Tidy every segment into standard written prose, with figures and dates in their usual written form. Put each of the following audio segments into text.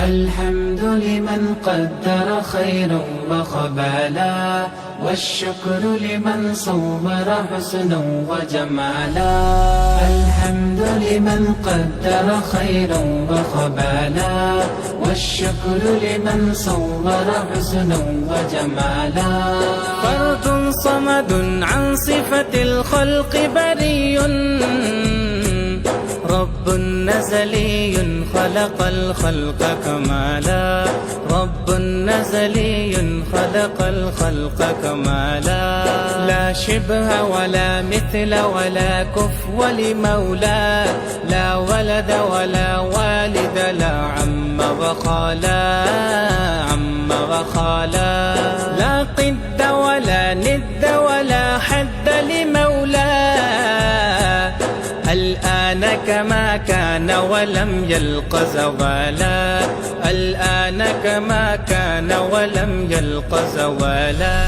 الحمد لمن قدر خيرا وخبالا، والشكر لمن صور حسنا وجمالا. الحمد لمن قدر خيرا وخبالا، والشكر لمن صور حسنا وجمالا. فرد صمد عن صفة الخلق بري، رب نزلي خلق الخلق كمالا. رب نزلي خلق الخلق كمالا. لا شبه ولا مثل ولا كفو لمولى، لا ولد ولا والد، لا عم وخالا، عم وخالا. لا قد ولا ند ولا حد لمولاه، الآن كما كان ولم يلق زوالا. الآن كما كان ولم يلق زوالا.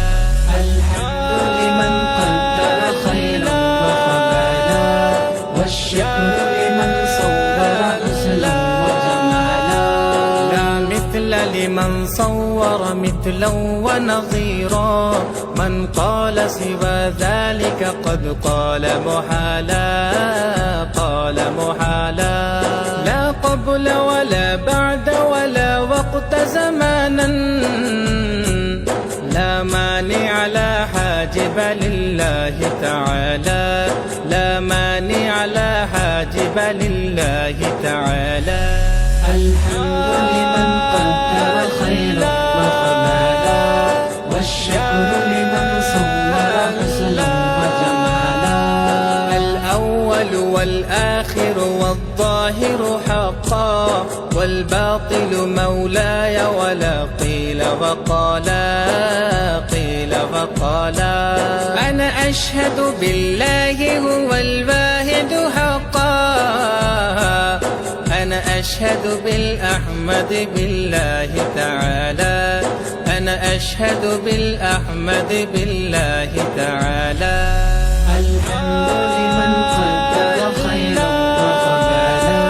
الحمد لمن قدر خيرا وخبالا، والشكر لمن صور حسنا وجمالا. لا مثل لمن صور مثلا ونظيرا، من قال سوى ذلك قد قال محالا، قال محالا. لا قبل ولا بعد ولا وقت زمانا، لا مانع لا حاجب لله تعالى، لا مانع لا حاجب لله تعالى. الحمد لمن قدر خيرا وخبالا، والشكر لمن صور حسنا وجمالا. الأول والآخر والظاهر حقا، والباطل مولاي ولا قيل وقالا، قيل وقالا. أنا أشهد بالله هو الواحد حقا، أنا أشهد بالأحمد بالله تعالى، أنا أشهد بالأحمد بالله تعالى. الحمد لمن قدر خيرا وخبالا،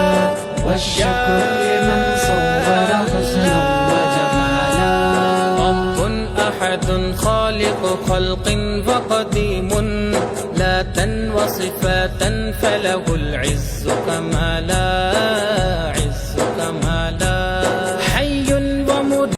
والشكر لمن صور حسنا وجمالا. رب أحد خالق خلق وقديم، ذاتا وصفاتا فله العز كمالا.